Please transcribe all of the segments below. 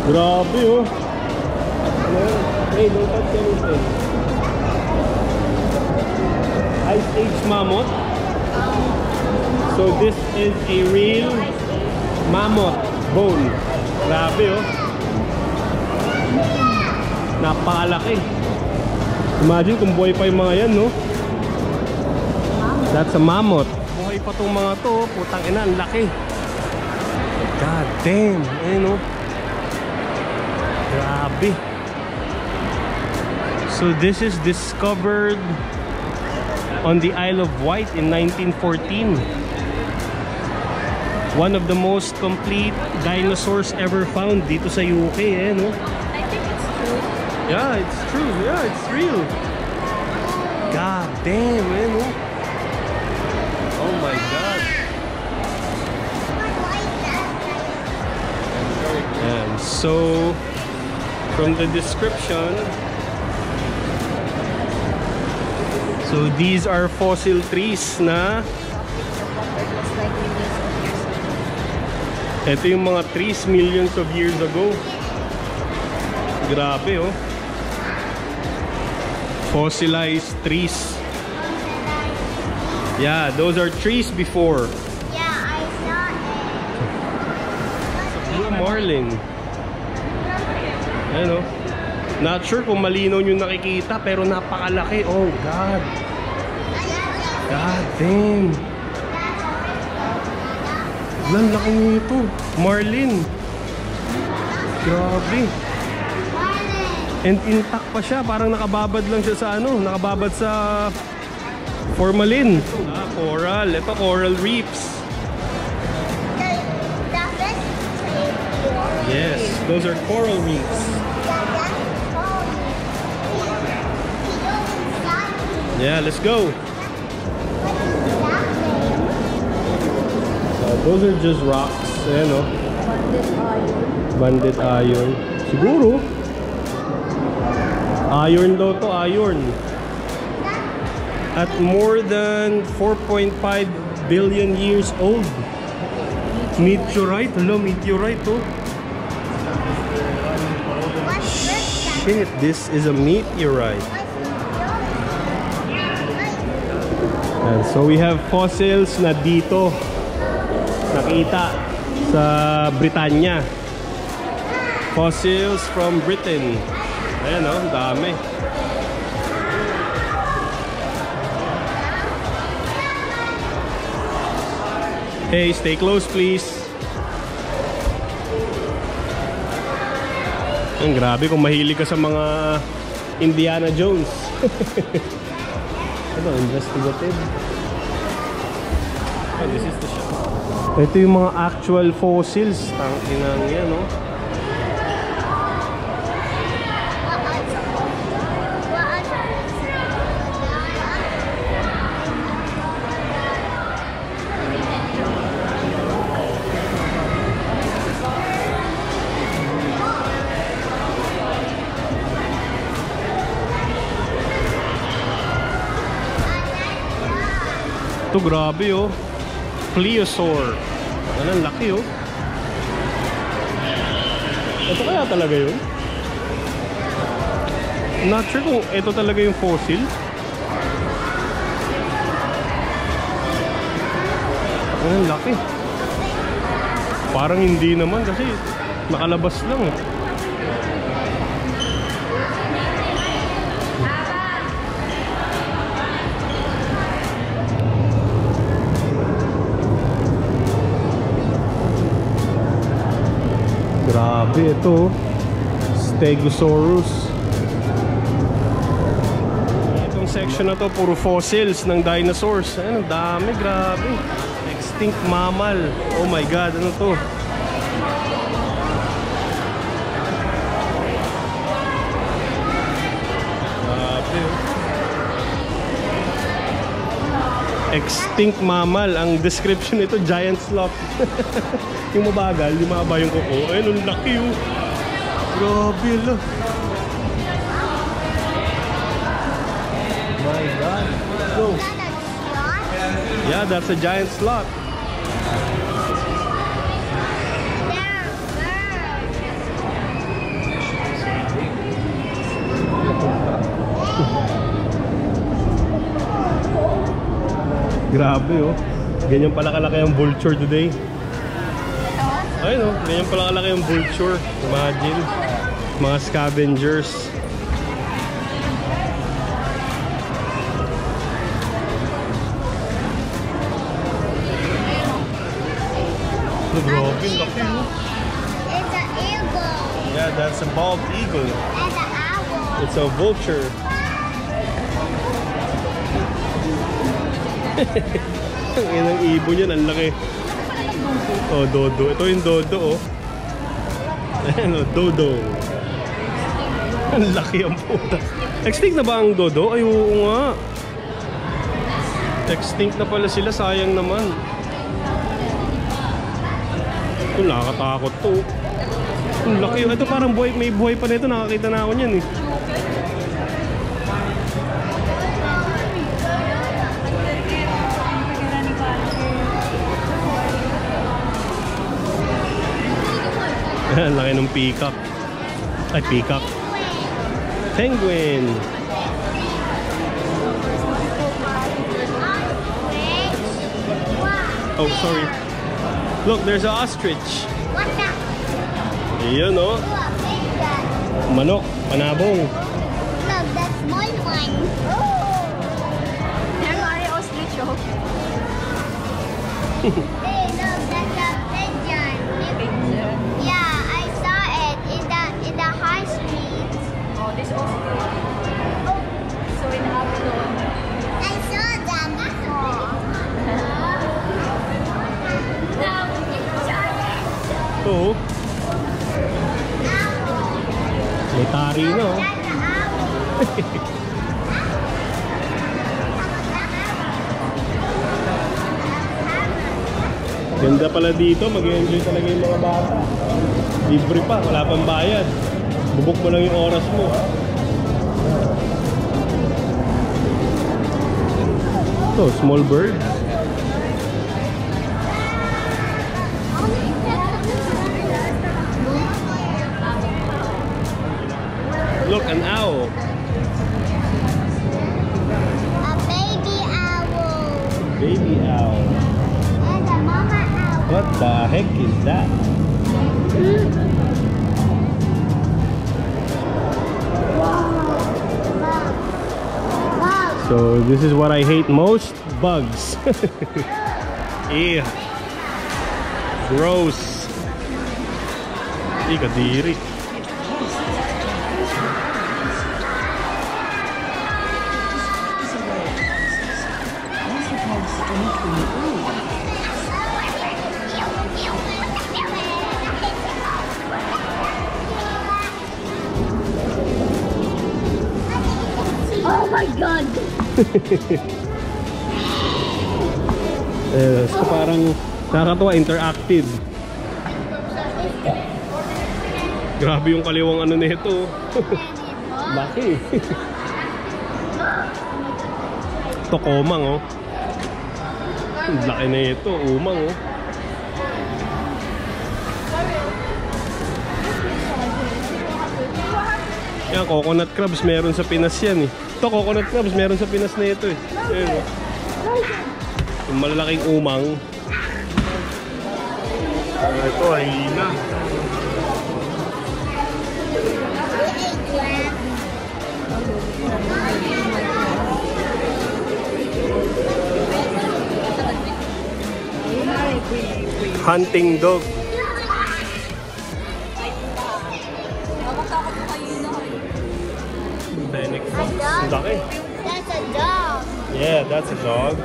Grabe oh. Hey, don't touch anything. Ice Age mammoth. So this is a real mammoth bone. Grabe oh. Napakalaki. Imagine kung buhay pa yung mga yan, no? That's a mammoth. Buhay pa tong mga to. Putang ina, ang laki. God damn. Ayun oh. Grabe. So this is discovered on the Isle of Wight in 1914. One of the most complete dinosaurs ever found dito sa UK, eh, no? I think it's true. Yeah, it's true. Yeah, it's real. God damn, man, no? Oh my God. And so, from the description, so these are fossil trees na ito yung mga trees millions of years ago. Grabe oh. Fossilized trees. Yeah, those are trees before. Yeah, I saw it. Blue marlin. Ayan oh. Not sure kung malinaw yung nakikita pero napakalaki. Oh God. God damn. Ang laki nito. Marlin. Grabe. And intact pa siya. Parang nakababad lang siya sa ano. Nakababad sa formalin. Coral. Ito coral reefs. Yes, those are coral reefs. Yeah, let's go. Those are just rocks. Ayan o. Banded iron. Siguro. Iron daw to, iron. At more than 4.5 billion years old. Meteorite. Hello, meteorite to. Shit, this is a meteorite. And so we have fossils na dito nakita sa Britanya. Fossils from Britain. Ayan o, dami. Hey, stay close please. Ang grabe kung mahilig ka sa mga Indiana Jones. Ano, investigative? Oh, this is the shop. Ito yung mga actual fossils. Tangkinang yan, no? Ito, grabe, oh. Plesiosaur. Ano, laki oh. Ito kaya talaga yun? Not sure kung ito talaga yung fossil. Ano, laki. Parang hindi naman kasi nakalabas lang eh. Grabe ito, Stegosaurus. Itong section na to puro fossils ng dinosaurs. Ayun, ang dami, grabe. Extinct mammal. Oh my God, ano to? Grabe oh. Extinct mammal. Ang description nito, giant sloth. Yung mabagal, yung mahaba yung kuko. Ayun, ang laki oh. Grabe lang. My God. Let's go. Yeah, that's a giant sloth. Grabe oh. Ganyan pala kalaki ang vulture today. Ayun oh, ganyan pala kalaki ang vulture. Imagine. Mga scavengers. Grabe, laki oh. It's an eagle. Yeah, that's a bald eagle. And an owl. It's a vulture. Ang inang ibon yan, ang laki. Oh, dodo. Ito yung dodo oh. Ayan oh, dodo. Ang laki ang puta. Extinct na ba ang dodo? Ay, oo nga. Extinct na pala sila, sayang naman. Ito, nakakatakot to. Ang laki. Ito parang buhay, may buhay pa nito. Nakakita na ako niyan eh. Ang laki ng peacock. Ay, peacock. Penguin. Oh, sorry. Look, there's an ostrich. What's that? Ayan oh. Oh, a big one. Manok, panabong. Look, that small one. Oh. There are ostrich. Hey, look, that's a pigeon. Yeah, I saw it in the high street. Oh, this ostrich. Oh, So in Avalon. I saw them before. Ito oh. May tari na oh. That's an owl. Ganda pala dito, mag-enjoy talaga yung mga bata. Libre pa, wala pang bayad. Bubuk mo lang yung oras mo. Ito, small bird. Look, an owl. A baby owl. Baby owl. And a mama owl. What the heck is that? Wow. So this is what I hate most, bugs. Ew. Gross. Kadiri. Oh my God. So parang nakakatuwa, interactive. Grabe yung kaliwang ano nito. Laki. Ito komang oh. Laki na ito, umang oh. Yan, coconut crabs meron sa Pinas yan eh. Ito, coconut crabs meron sa Pinas na ito eh. Ayan oh. Yung malalaking umang. Ito, hyena. Hunting dog. Fennec fox. Ang laki. That's a dog. Yeah, that's a dog.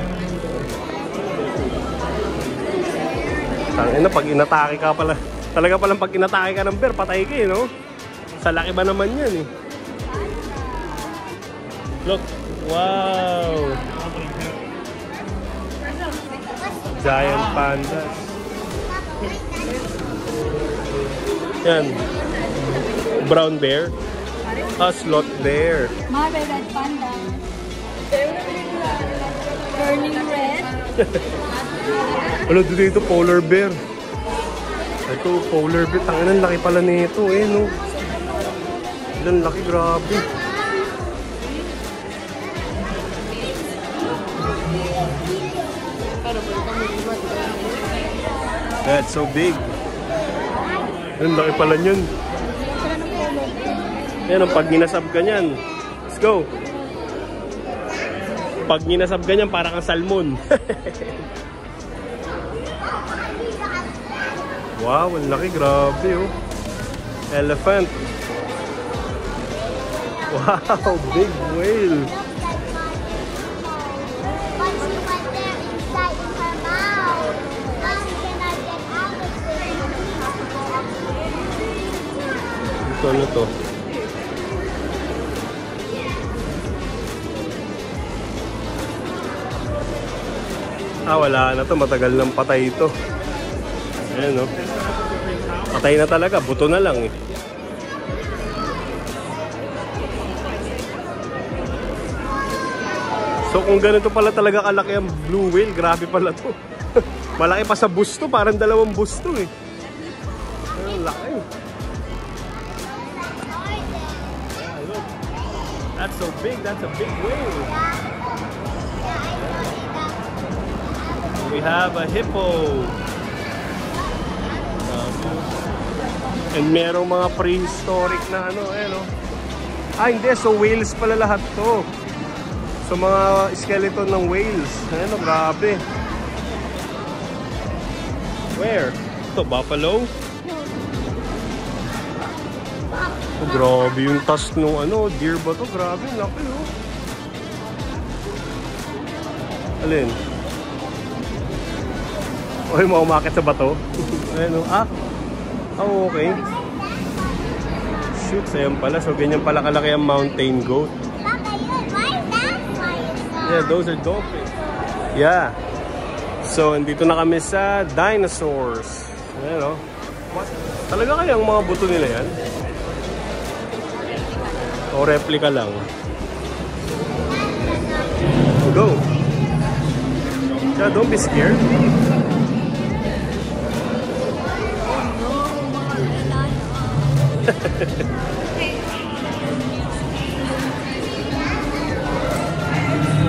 Tangina, pag inatake ka pala. Talaga palang pag inatake ka ng bear, patay ka eh, no? Sa laki ba naman yan eh. Look. Wow. Giant pandas. Yan. Brown bear. Sloth bear. My red panda. Burning red. Ano dito polar bear. Ito polar bear. Tanginan, laki pala nito eh, no? Ilan laki, grabe. That's so big. Ang laki pala yun. Yan, pag ginasab ka niyan. Let's go. Pag ginasab ka niyan, parang kang salmon. Wow, ang laki. Grabe, oh. Elephant. Wow, big whale. But she went there inside in her mouth. Now she cannot get out of it. Ito, ano to? Wala na to. Matagal nang patay ito. Ayan, no? Patay na talaga. Buto na lang, eh. So kung ganito pala talaga kalaki ang blue whale, grabe pala to. Malaki pa sa busto, parang 2 busto, eh. Ang laki. That's so big, that's a big whale. We have a hippo. And merong mga prehistoric na ano, no? Hindi, so whales pala lahat to. So mga skeleton ng whales. Ayan, grabe. Where? Ito, buffalo? Oh, grabe yung tusk nung ano, deer ba to? Grabe, laki, oh. Alin? Oy, maumakit sa bato. Ayan, oh. Okay. Shoot, ayan pala. So ganyan pala kalaki ang mountain goat. Yeah, those are dolphins. Yeah. So, andito na kami sa dinosaurs. Ayan, oh. Talaga kaya ang mga buto nila yan? O replica lang? Go! Yeah, don't be scared.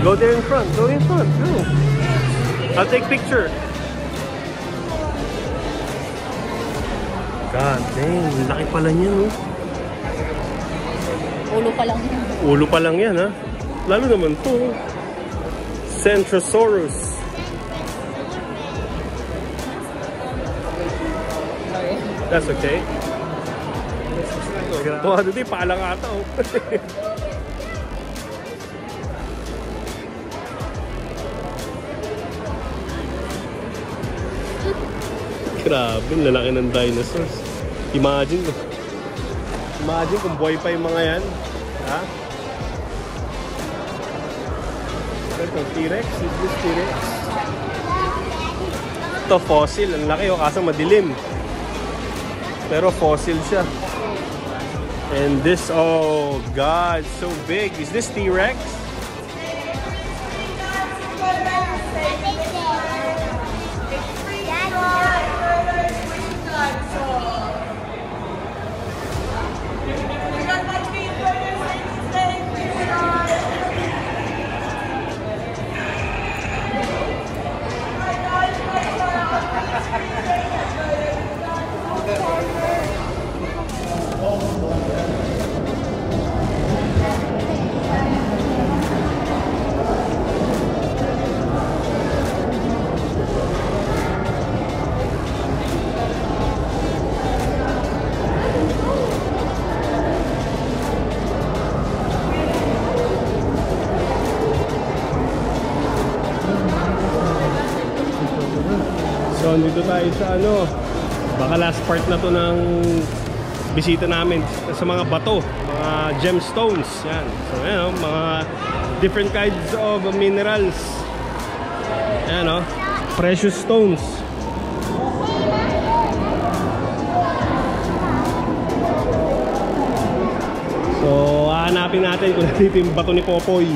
Go there in front. Go in front. Go. I'll take picture. God dang, laki pala niyan, oh. Ulo pa lang yan. Ulo pa lang yan, ha? Lalo naman to. Centrosaurus. That's okay. Tuwa dito, paalang ata, oh. Grabe, lalaki ng dinosaurs. Imagine kung buhay pa yung mga yan. Ha? Ito, T-Rex? Is this T-Rex? Ito, fossil. Ang laki, oh, kaso madilim. Pero fossil siya. And this, oh God, so big. Is this T-Rex? So, dito tayo sa ano, baka last part na to ng bisita namin sa mga bato, mga gemstones. Yan. So, ayan, mga different kinds of minerals. Ayan, precious stones. So, hahanapin natin kung dito yung bato ni Popoy.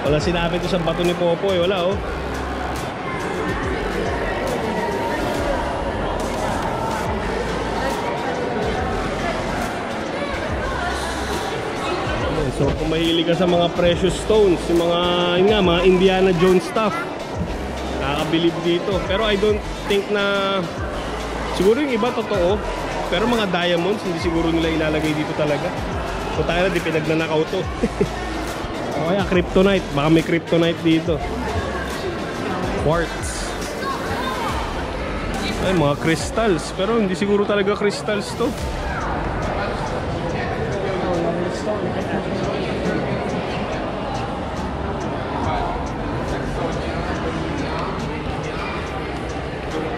Wala sinabi ko sa bato ni Popoy, wala, oh. So kung mahilig ka sa mga precious stones, yung mga, yun nga, mga Indiana Jones stuff, believe dito. Pero I don't think na, siguro yung iba totoo, pero mga diamonds hindi siguro nila ilalagay dito talaga. So tayo na, di pinagnanakaw to. O kaya kryptonite, baka may kryptonite dito. Quartz. Ay, mga crystals, pero hindi siguro talaga crystals to.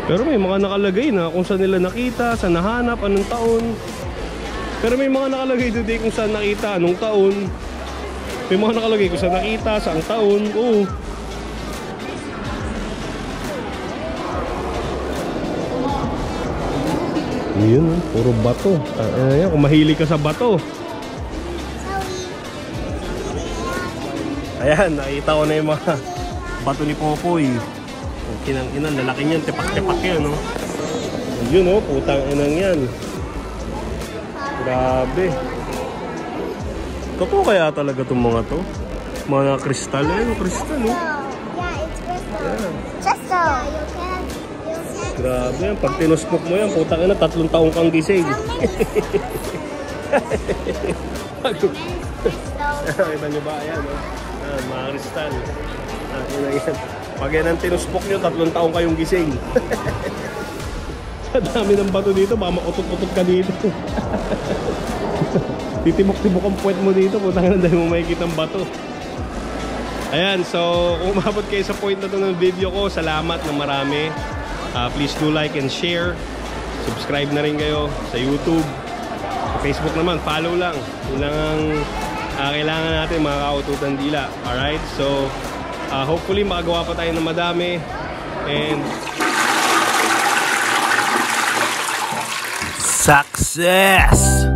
Pero may mga nakalagay na kung saan nila nakita, saan nahanap, anong taon. Pero may mga nakalagay doon kung saan nakita, anong taon. May mga nakalagay kung saan nakita, saang taon. Oo. Yun, puro bato. Ayan, kung mahilig ka sa bato. Ayan, nakita ko na yung mga bato ni Popoy. Kinang-inan, lalaki niyan, tepak-tepak yan, no? Yun, no? Putang inang yan. Grabe. Totoo kaya talaga itong mga to? Mga kristal, eh, kristal, no? Yeah, it's crystal. Crystal. You can. Grabe yan, pag tinuspok mo yan, putang ina, 3 taong kang gising. Kita nyo ba? Ayan, no? Mga kristal. Pag yan ang tinuspok nyo, 3 taong kayong gising. Sa dami ng bato dito, baka makutot-kutot ka dito. Titibok-tibok ang puwet mo dito, putang ina, dahil mo makikita ang bato. Ayan, so kung umabot kayo sa point na ito ng video ko, salamat na marami. Please do like and share. Subscribe na rin kayo sa YouTube. Sa Facebook naman, follow lang. Yun lang ang kailangan natin, mga kaututan dila. Alright, so hopefully makagawa pa tayo ng madami. And success!